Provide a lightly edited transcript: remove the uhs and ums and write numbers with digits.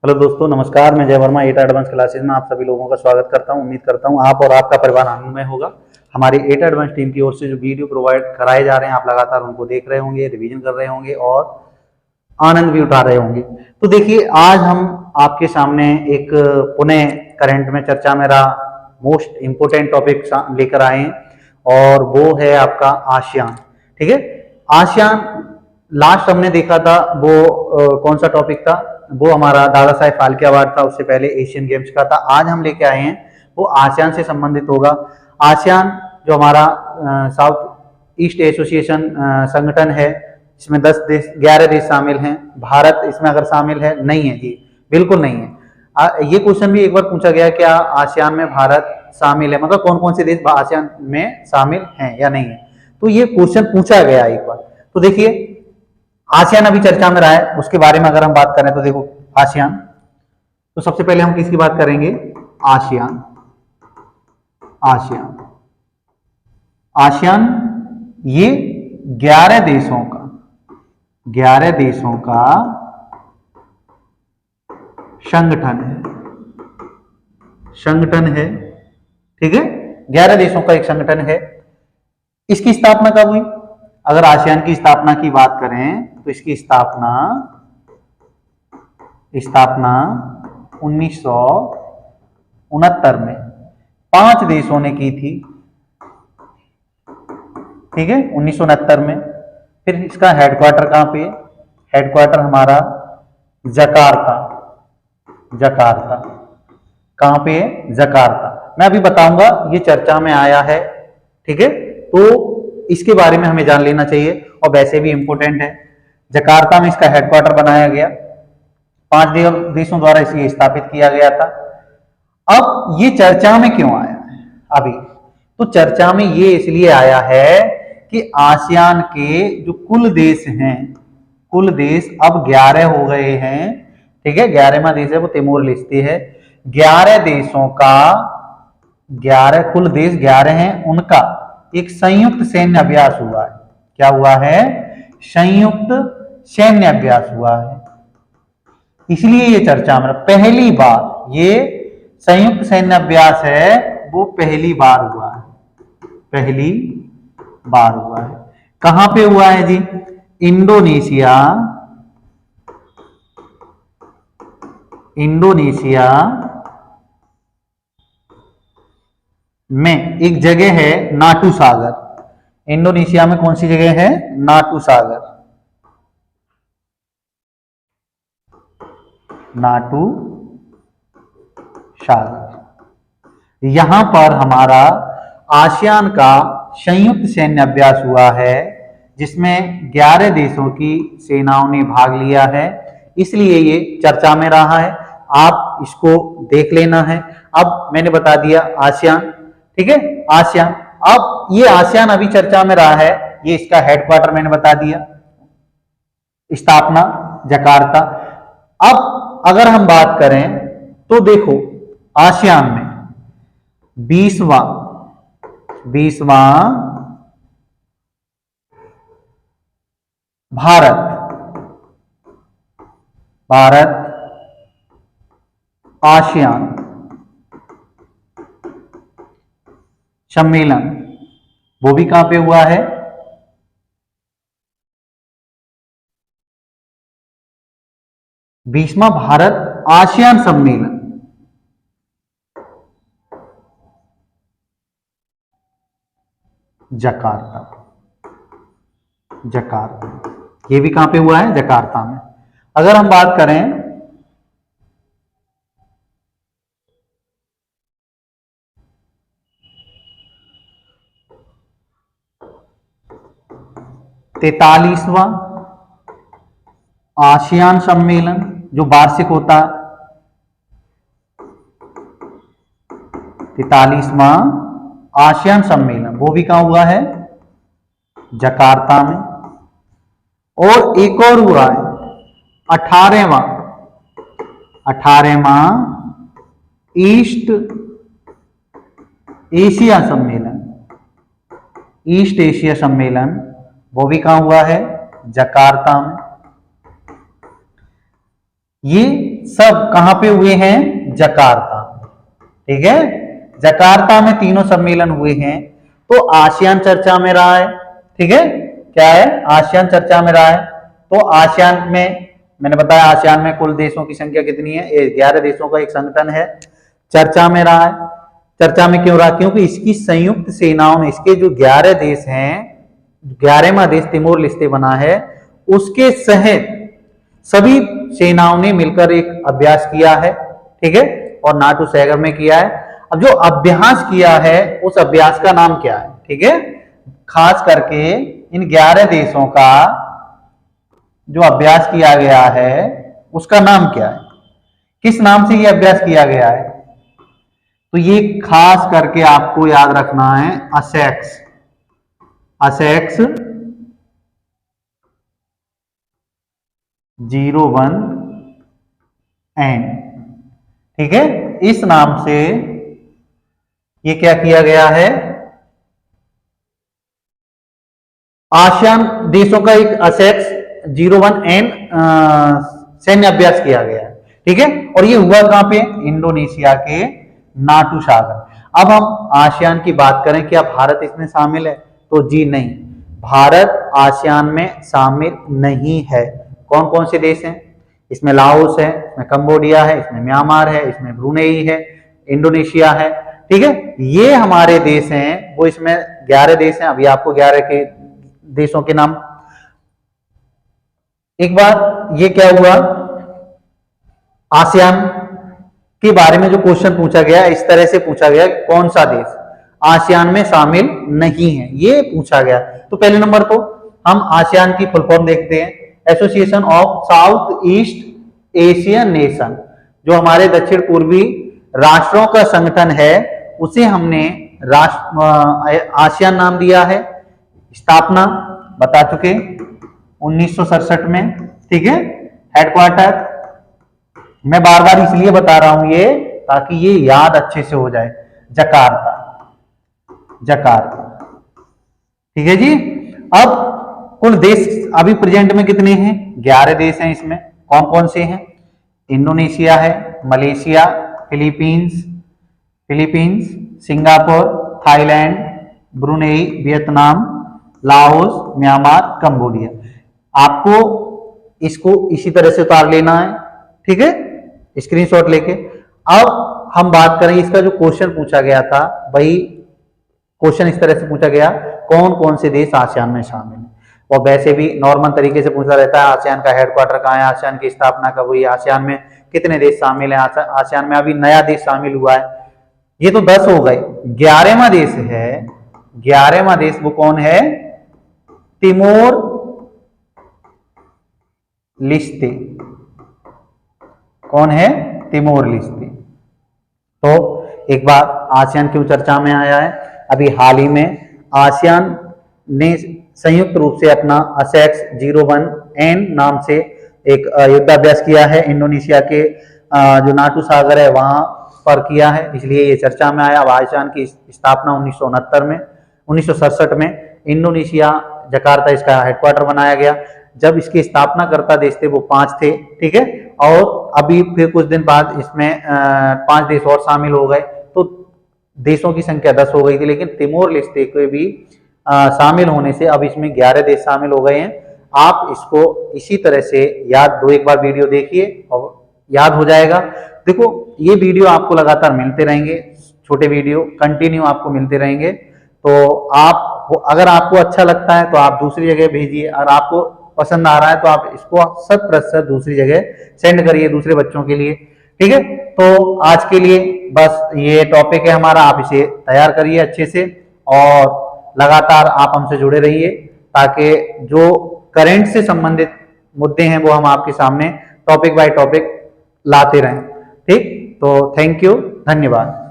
Hello दोस्तों, नमस्कार। मैं जय वर्मा 8 एडवांस क्लासेज में आप सभी लोगों का स्वागत करता हूं। उम्मीद करता हूं आप और आपका परिवार आनंदमय होगा। हमारी 8 एडवांस टीम की ओर से जो वीडियो प्रोवाइड कराए जा रहे हैं, आप लगातार उनको देख रहे होंगे, रिवीजन कर रहे होंगे और आनंद भी उठा रहे होंगे। तो देखिए, आज हम आपके सामने एक पुनः करंट में चर्चा में रहा मोस्ट इम्पोर्टेंट टॉपिक लेकर आए हैं और वो है आपका आसियान। ठीक है, आसियान लास्ट हमने देखा था वो कौन सा टॉपिक था, वो हमारा दादा साहेब फाल्के अवार्ड था। उससे पहले एशियन गेम्स का था। आज हम लेके आए हैं वो आसियान से संबंधित होगा। आसियान जो हमारा साउथ ईस्ट एसोसिएशन संगठन है, इसमें 10 देश 11 देश शामिल हैं। भारत इसमें अगर शामिल है, नहीं है जी, बिल्कुल नहीं है। ये क्वेश्चन भी एक बार पूछा गया, क्या आसियान में भारत शामिल है, मतलब कौन कौन से देश आसियान में शामिल हैं या नहीं है। तो ये क्वेश्चन पूछा गया एक बार। तो देखिए, आसियान अभी चर्चा में रहा है, उसके बारे में अगर हम बात करें तो देखो, आसियान, तो सबसे पहले हम किसकी बात करेंगे, आसियान। आसियान आसियान ये 11 देशों का संगठन है। ठीक है, 11 देशों का एक संगठन है। इसकी स्थापना कब हुई? अगर आसियान की स्थापना की बात करें तो इसकी स्थापना 1969 में 5 देशों ने की थी। ठीक है, 1969 में। फिर इसका हेडक्वार्टर कहां पे? हेडक्वार्टर हमारा जकार्ता। कहां पे है? जकार्ता। मैं अभी बताऊंगा, ये चर्चा में आया है। ठीक है, तो इसके बारे में हमें जान लेना चाहिए और वैसे भी इंपॉर्टेंट है। जकार्ता में इसका हेडक्वार्टर बनाया गया, 5 देशों द्वारा इसे स्थापित किया गया था। अब ये चर्चा में क्यों आया है अभी? तो चर्चा में ये इसलिए आया है कि आसियान के जो कुल देश हैं, कुल देश अब 11 हो गए हैं। ठीक है, 11वां देश है वो तिमोर लेस्ते है। 11 देशों का 11 कुल देश 11 हैं, उनका एक संयुक्त सैन्य अभ्यास हुआ है। क्या हुआ है? संयुक्त सैन्य अभ्यास हुआ है। इसलिए ये चर्चा में पहली बार ये संयुक्त सैन्य अभ्यास है, वो पहली बार हुआ है। कहां पे हुआ है जी? इंडोनेशिया में एक जगह है नाटू सागर। इंडोनेशिया में कौन सी जगह है? नाटू सागर। यहां पर हमारा आसियान का संयुक्त सैन्य अभ्यास हुआ है, जिसमें 11 देशों की सेनाओं ने भाग लिया है। इसलिए ये चर्चा में रहा है, आप इसको देख लेना है। अब मैंने बता दिया आसियान। ठीक है, आसियान। अब ये आसियान अभी चर्चा में रहा है, ये इसका हेडक्वार्टर मैंने बता दिया, स्थापना जकार्ता। अब अगर हम बात करें तो देखो, आसियान में 20वां भारत आसियान सम्मेलन, वो भी कहां पे हुआ है? बीसवां भारत आसियान सम्मेलन जकार्ता। ये भी कहां पे हुआ है? जकार्ता में। अगर हम बात करें तैतालीसवां आसियान सम्मेलन जो वार्षिक होता है, 43वां आसियान सम्मेलन, वो भी कहां हुआ है? जकार्ता में। और एक और हुआ है 18वां ईस्ट एशिया सम्मेलन, वो भी कहां हुआ है? जकार्ता में। ये सब कहां पे हुए हैं? जकार्ता। ठीक है, जकार्ता में तीनों सम्मेलन हुए हैं। तो आसियान चर्चा में रहा है। ठीक है, क्या है? आसियान चर्चा में रहा है। तो आसियान में मैंने बताया, आसियान में कुल देशों की संख्या कितनी है? 11 देशों का एक संगठन है, चर्चा में रहा है। चर्चा में क्यों रहा? क्योंकि इसकी संयुक्त सेनाओं ने, इसके जो 11 देश हैं, 11वां देश तिमोर लिस्ते बना है, उसके सहित सभी सेनाओं ने मिलकर एक अभ्यास किया है। ठीक है, और नाटू सागर में किया है। अब जो अभ्यास किया है उस अभ्यास का नाम क्या है? ठीक है, खास करके इन 11 देशों का जो अभ्यास किया गया है उसका नाम क्या है? किस नाम से यह अभ्यास किया गया है? तो ये खास करके आपको याद रखना है, असेक्स। असेक्स 01N। ठीक है, इस नाम से ये क्या किया गया है? आसियान देशों का एक असेक्स 01N सैन्य अभ्यास किया गया है। ठीक है, और ये हुआ कहां पे? इंडोनेशिया के नाटू सागर। अब हम आसियान की बात करें, क्या भारत इसमें शामिल है? तो जी नहीं, भारत आसियान में शामिल नहीं है। कौन कौन से देश हैं? इसमें लाओस है, इसमें कंबोडिया है, इसमें म्यांमार है, इसमें ब्रुनेई है, इंडोनेशिया है। ठीक है, ये हमारे देश हैं, वो इसमें 11 देश हैं। अभी आपको 11 के देशों के नाम। एक बार ये क्या हुआ, आसियान के बारे में जो क्वेश्चन पूछा गया, इस तरह से पूछा गया, कौन सा देश आसियान में शामिल नहीं है, ये पूछा गया। तो पहले नंबर तो हम आसियान की फुल फॉर्म देखते हैं, association of south east Asian nation. जो हमारे दक्षिण पूर्वी राष्ट्रों का संगठन है, उसे हमने आसियान नाम दिया है। स्थापना बता चुके 1967 में। ठीक है, हेडक्वार्टर मैं बार बार इसलिए बता रहा हूं ये, ताकि ये याद अच्छे से हो जाए, जकार्ता। जकार्ता। ठीक है जी। अब कुल देश अभी प्रेजेंट में कितने हैं? 11 देश हैं। इसमें कौन कौन से हैं? इंडोनेशिया है, Malaysia, Philippines, Singapore, Thailand, Brunei, Vietnam, Laos, Myanmar, Cambodia. आपको इसको इसी तरह से उतार लेना है। ठीक है, स्क्रीनशॉट लेके। अब हम बात करें, इसका जो क्वेश्चन पूछा गया था, वही क्वेश्चन इस तरह से पूछा गया, कौन कौन से देश आसियान में शामिल हैं। और वैसे भी नॉर्मल तरीके से पूछा रहता है, आसियान का हेडक्वार्टर कहाँ है, आसियान की स्थापना कब हुई, आसियान में कितने देश शामिल हैं, आसियान में अभी नया देश शामिल हुआ है। ये तो 10 हो गए। 11वां देश है, 11वां देश वो कौन है? तिमोर लिस्ते। कौन है? तिमोर लिस्ते। तो एक बार आसियान क्यों चर्चा में आया है? अभी हाल ही में आसियान ने संयुक्त रूप से अपना असेक्स 01N नाम से एक युद्धाभ्यास किया है, इंडोनेशिया के जो नाटू सागर है वहां पर किया है, इसलिए ये चर्चा में आया। अब आसियान की स्थापना 1967 में इंडोनेशिया जकार्ता इसका हेडक्वार्टर बनाया गया। जब इसकी स्थापना करता देश थे वो 5 थे। ठीक है, और अभी फिर कुछ दिन बाद इसमें 5 देश और शामिल हो गए, तो देशों की संख्या 10 हो गई थी। लेकिन तिमोर लिस्ते के भी शामिल होने से अब इसमें 11 देश शामिल हो गए हैं। आप इसको इसी तरह से याद, 2 बार वीडियो देखिए और याद हो जाएगा। देखो, ये वीडियो आपको लगातार मिलते रहेंगे, छोटे वीडियो कंटिन्यू आपको मिलते रहेंगे। तो आप, अगर आपको अच्छा लगता है तो आप दूसरी जगह भेजिए, और आपको पसंद आ रहा है तो आप इसको 100% दूसरी जगह सेंड करिए दूसरे बच्चों के लिए। ठीक है, तो आज के लिए बस ये टॉपिक है हमारा, आप इसे तैयार करिए अच्छे से और लगातार आप हमसे जुड़े रहिए, ताकि जो करंट से संबंधित मुद्दे हैं वो हम आपके सामने टॉपिक बाय टॉपिक लाते रहें। ठीक, तो थैंक यू, धन्यवाद।